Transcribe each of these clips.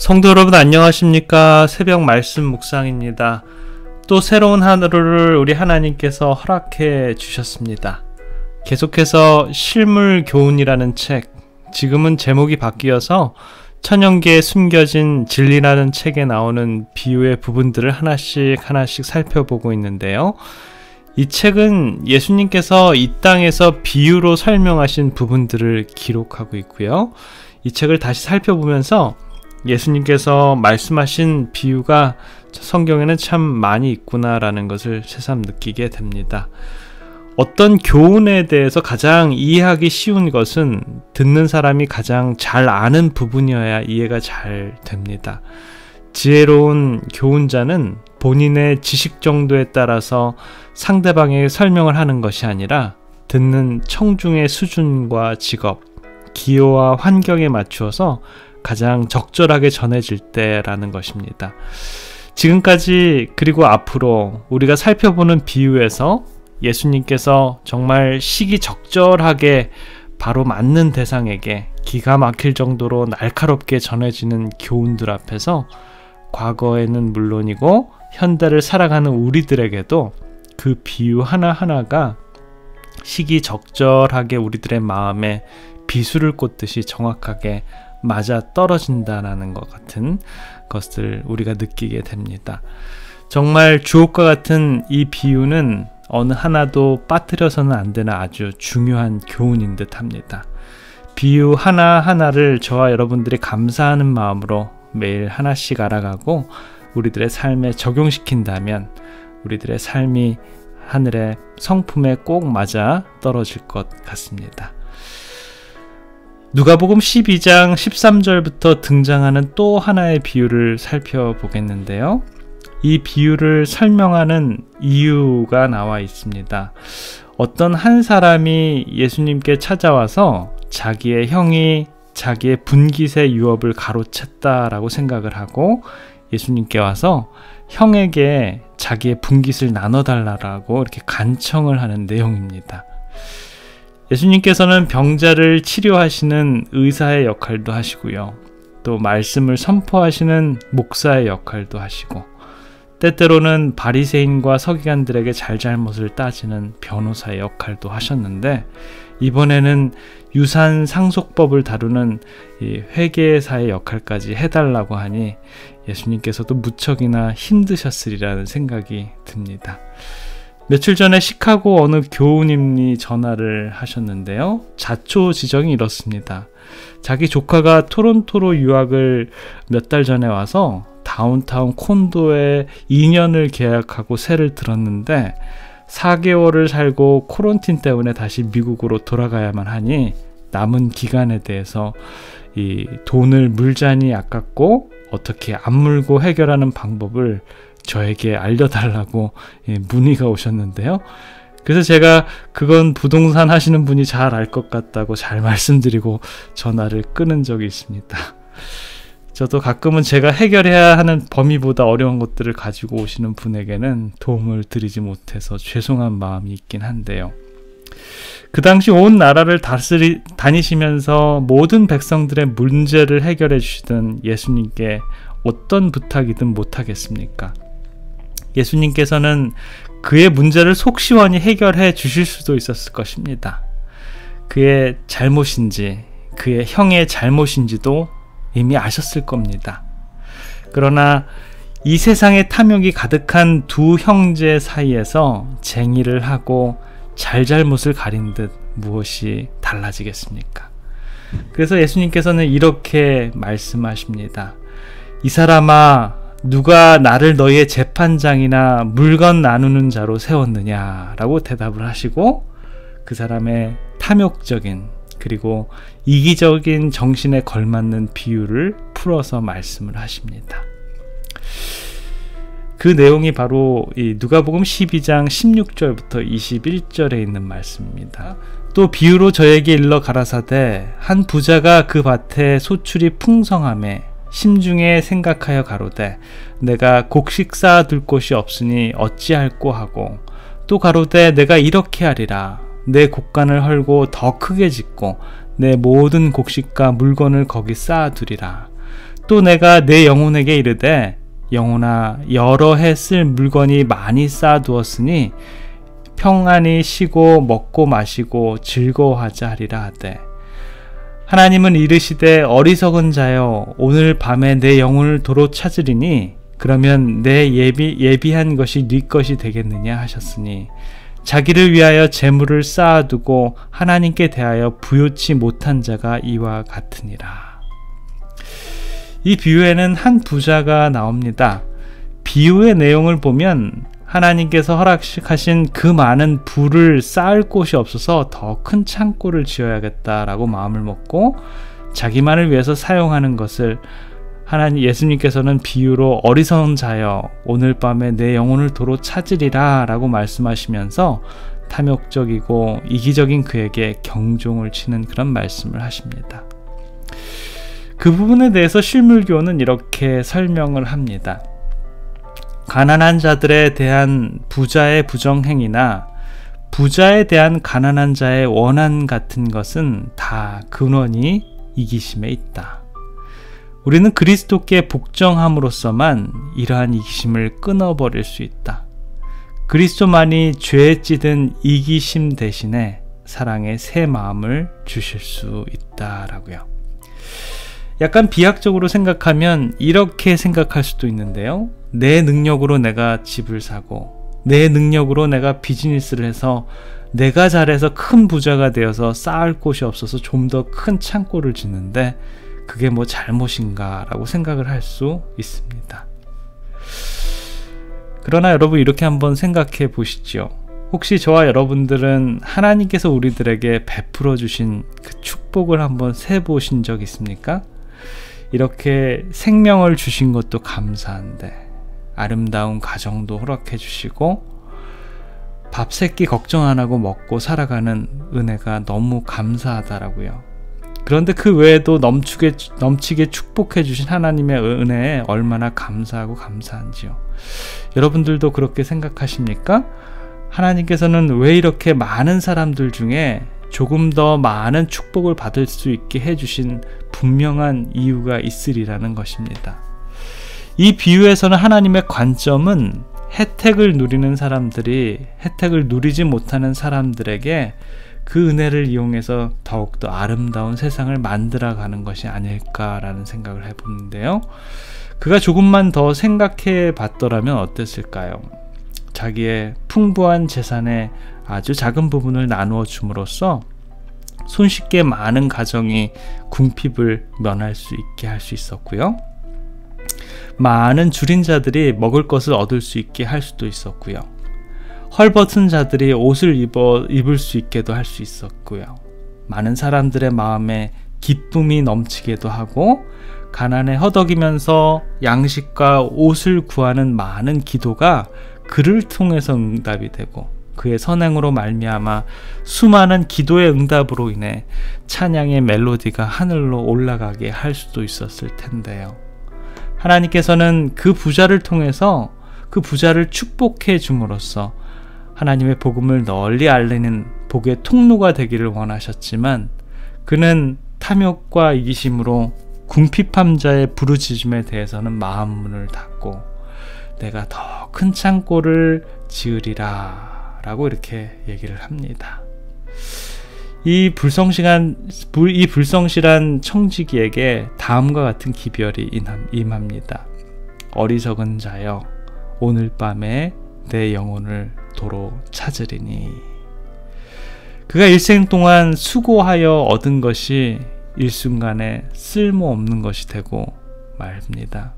성도 여러분 안녕하십니까? 새벽 말씀 묵상입니다. 또 새로운 하루를 우리 하나님께서 허락해 주셨습니다. 계속해서 실물 교훈이라는 책, 지금은 제목이 바뀌어서 천연계에 숨겨진 진리라는 책에 나오는 비유의 부분들을 하나씩 살펴보고 있는데요. 이 책은 예수님께서 이 땅에서 비유로 설명하신 부분들을 기록하고 있고요. 이 책을 다시 살펴보면서 예수님께서 말씀하신 비유가 성경에는 참 많이 있구나라는 것을 새삼 느끼게 됩니다. 어떤 교훈에 대해서 가장 이해하기 쉬운 것은 듣는 사람이 가장 잘 아는 부분이어야 이해가 잘 됩니다. 지혜로운 교훈자는 본인의 지식 정도에 따라서 상대방에게 설명을 하는 것이 아니라 듣는 청중의 수준과 직업, 기호와 환경에 맞추어서 가장 적절하게 전해질 때라는 것입니다. 지금까지 그리고 앞으로 우리가 살펴보는 비유에서 예수님께서 정말 시기적절하게 바로 맞는 대상에게 기가 막힐 정도로 날카롭게 전해지는 교훈들 앞에서 과거에는 물론이고 현대를 살아가는 우리들에게도 그 비유 하나하나가 시기적절하게 우리들의 마음에 비수를 꽂듯이 정확하게 맞아 떨어진다라는 것 같은 것을 우리가 느끼게 됩니다. 정말 주옥과 같은 이 비유는 어느 하나도 빠뜨려서는 안 되는 아주 중요한 교훈인 듯 합니다. 비유 하나하나를 저와 여러분들이 감사하는 마음으로 매일 하나씩 알아가고 우리들의 삶에 적용시킨다면 우리들의 삶이 하늘의 성품에 꼭 맞아 떨어질 것 같습니다. 누가복음 12장 13절부터 등장하는 또 하나의 비유를 살펴보겠는데요. 이 비유를 설명하는 이유가 나와 있습니다. 어떤 한 사람이 예수님께 찾아와서 자기의 형이 자기의 분깃의 유업을 가로챘다라고 생각을 하고 예수님께 와서 형에게 자기의 분깃을 나눠달라고 이렇게 간청을 하는 내용입니다. 예수님께서는 병자를 치료하시는 의사의 역할도 하시고요. 또 말씀을 선포하시는 목사의 역할도 하시고 때때로는 바리새인과 서기관들에게 잘잘못을 따지는 변호사의 역할도 하셨는데 이번에는 유산 상속법을 다루는 이 회계사의 역할까지 해달라고 하니 예수님께서도 무척이나 힘드셨으리라는 생각이 듭니다. 며칠 전에 시카고 어느 교우님이 전화를 하셨는데요. 자초지정이 이렇습니다. 자기 조카가 토론토로 유학을 몇 달 전에 와서 다운타운 콘도에 2년을 계약하고 세를 들었는데 4개월을 살고 코런틴 때문에 다시 미국으로 돌아가야만 하니 남은 기간에 대해서 이 돈을 물자니 아깝고 어떻게 안 물고 해결하는 방법을 저에게 알려달라고 문의가 오셨는데요. 그래서 제가 그건 부동산 하시는 분이 잘 알 것 같다고 잘 말씀드리고 전화를 끊은 적이 있습니다. 저도 가끔은 제가 해결해야 하는 범위보다 어려운 것들을 가지고 오시는 분에게는 도움을 드리지 못해서 죄송한 마음이 있긴 한데요. 그 당시 온 나라를 다니시면서 모든 백성들의 문제를 해결해 주시던 예수님께 어떤 부탁이든 못하겠습니까? 예수님께서는 그의 문제를 속 시원히 해결해 주실 수도 있었을 것입니다. 그의 잘못인지 그의 형의 잘못인지도 이미 아셨을 겁니다. 그러나 이 세상에 탐욕이 가득한 두 형제 사이에서 쟁의를 하고 잘잘못을 가린 듯 무엇이 달라지겠습니까? 그래서 예수님께서는 이렇게 말씀하십니다. 이 사람아, 누가 나를 너희의 재판장이나 물건 나누는 자로 세웠느냐? 라고 대답을 하시고 그 사람의 탐욕적인 그리고 이기적인 정신에 걸맞는 비유를 풀어서 말씀을 하십니다. 그 내용이 바로 이 누가복음 12장 16절부터 21절에 있는 말씀입니다. 또 비유로 저에게 일러 가라사대 한 부자가 그 밭에 소출이 풍성하매 심중에 생각하여 가로되 내가 곡식 쌓아둘 곳이 없으니 어찌할꼬 하고 또 가로되 내가 이렇게 하리라 내 곡간을 헐고 더 크게 짓고 내 모든 곡식과 물건을 거기 쌓아두리라 또 내가 내 영혼에게 이르되 영혼아 여러 해 쓸 물건이 많이 쌓아두었으니 평안히 쉬고 먹고 마시고 즐거워하자 하리라 하되 하나님은 이르시되 어리석은 자여 오늘 밤에 내 영혼을 도로 찾으리니 그러면 내 예비한 것이 네 것이 되겠느냐 하셨으니 자기를 위하여 재물을 쌓아두고 하나님께 대하여 부요치 못한 자가 이와 같으니라. 이 비유에는 한 부자가 나옵니다. 비유의 내용을 보면 하나님께서 허락하신 그 많은 부를 쌓을 곳이 없어서 더 큰 창고를 지어야겠다라고 마음을 먹고 자기만을 위해서 사용하는 것을 예수님께서는 비유로 어리석은 자여 오늘 밤에 내 영혼을 도로 찾으리라 라고 말씀하시면서 탐욕적이고 이기적인 그에게 경종을 치는 그런 말씀을 하십니다. 그 부분에 대해서 실물교훈은 이렇게 설명을 합니다. 가난한 자들에 대한 부자의 부정행위나 부자에 대한 가난한 자의 원한 같은 것은 다 근원이 이기심에 있다. 우리는 그리스도께 복종함으로써만 이러한 이기심을 끊어버릴 수 있다. 그리스도만이 죄에 찌든 이기심 대신에 사랑의 새 마음을 주실 수 있다라고요. 약간 비약적으로 생각하면 이렇게 생각할 수도 있는데요. 내 능력으로 내가 집을 사고 내 능력으로 내가 비즈니스를 해서 내가 잘해서 큰 부자가 되어서 쌓을 곳이 없어서 좀 더 큰 창고를 짓는데 그게 뭐 잘못인가 라고 생각을 할 수 있습니다. 그러나 여러분 이렇게 한번 생각해 보시죠. 혹시 저와 여러분들은 하나님께서 우리들에게 베풀어 주신 그 축복을 한번 세보신 적 있습니까? 이렇게 생명을 주신 것도 감사한데 아름다운 가정도 허락해 주시고 밥 세끼 걱정 안 하고 먹고 살아가는 은혜가 너무 감사하다라고요. 그런데 그 외에도 넘치게 축복해 주신 하나님의 은혜에 얼마나 감사하고 감사한지요. 여러분들도 그렇게 생각하십니까? 하나님께서는 왜 이렇게 많은 사람들 중에 조금 더 많은 축복을 받을 수 있게 해주신 분명한 이유가 있으리라는 것입니다. 이 비유에서는 하나님의 관점은 혜택을 누리는 사람들이 혜택을 누리지 못하는 사람들에게 그 은혜를 이용해서 더욱더 아름다운 세상을 만들어가는 것이 아닐까라는 생각을 해보는데요. 그가 조금만 더 생각해 봤더라면 어땠을까요? 자기의 풍부한 재산의 아주 작은 부분을 나누어 줌으로써 손쉽게 많은 가정이 궁핍을 면할 수 있게 할 수 있었고요. 많은 줄인 자들이 먹을 것을 얻을 수 있게 할 수도 있었고요. 헐벗은 자들이 옷을 입을 수 있게도 할 수 있었고요. 많은 사람들의 마음에 기쁨이 넘치게도 하고 가난에 허덕이면서 양식과 옷을 구하는 많은 기도가 그를 통해서 응답이 되고 그의 선행으로 말미암아 수많은 기도의 응답으로 인해 찬양의 멜로디가 하늘로 올라가게 할 수도 있었을 텐데요. 하나님께서는 그 부자를 통해서 그 부자를 축복해 줌으로써 하나님의 복음을 널리 알리는 복의 통로가 되기를 원하셨지만 그는 탐욕과 이기심으로 궁핍함 자의 부르짖음에 대해서는 마음 문을 닫고 내가 더 큰 창고를 지으리라 라고 이렇게 얘기를 합니다. 이 불성실한 청지기에게 다음과 같은 기별이 임합니다. 어리석은 자여 오늘 밤에 내 영혼을 도로 찾으리니. 그가 일생 동안 수고하여 얻은 것이 일순간에 쓸모없는 것이 되고 말입니다.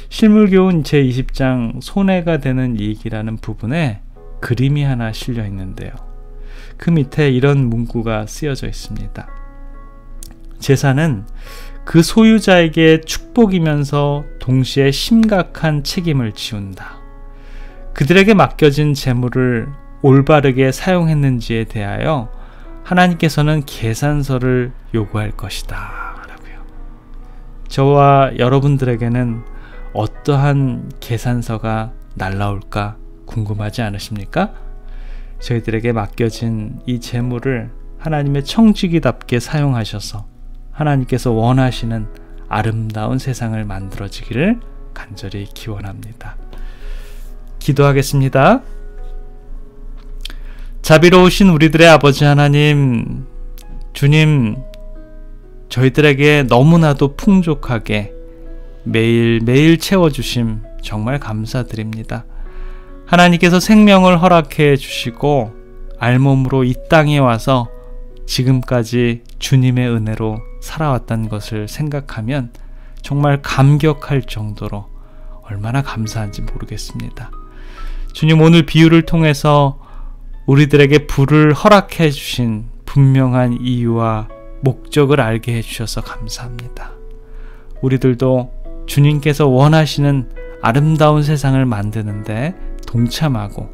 실물교훈 제20장 손해가 되는 이익이라는 부분에 그림이 하나 실려 있는데요. 그 밑에 이런 문구가 쓰여져 있습니다. 재산은 그 소유자에게 축복이면서 동시에 심각한 책임을 지운다. 그들에게 맡겨진 재물을 올바르게 사용했는지에 대하여 하나님께서는 계산서를 요구할 것이다 라고요. 저와 여러분들에게는 어떠한 계산서가 날라올까 궁금하지 않으십니까? 저희들에게 맡겨진 이 재물을 하나님의 청지기답게 사용하셔서 하나님께서 원하시는 아름다운 세상을 만들어지기를 간절히 기원합니다. 기도하겠습니다. 자비로우신 우리들의 아버지 하나님, 주님, 저희들에게 너무나도 풍족하게 매일매일 채워주심 정말 감사드립니다. 하나님께서 생명을 허락해 주시고 알몸으로 이 땅에 와서 지금까지 주님의 은혜로 살아왔다는 것을 생각하면 정말 감격할 정도로 얼마나 감사한지 모르겠습니다. 주님, 오늘 비유를 통해서 우리들에게 부를 허락해 주신 분명한 이유와 목적을 알게 해주셔서 감사합니다. 우리들도 주님께서 원하시는 아름다운 세상을 만드는데 동참하고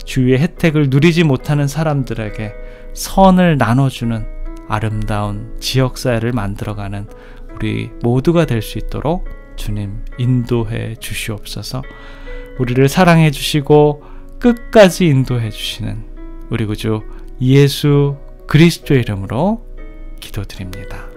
주위의 혜택을 누리지 못하는 사람들에게 선을 나눠주는 아름다운 지역사회를 만들어가는 우리 모두가 될 수 있도록 주님 인도해 주시옵소서. 우리를 사랑해 주시고 끝까지 인도해 주시는 우리 구주 예수 그리스도의 이름으로 기도드립니다.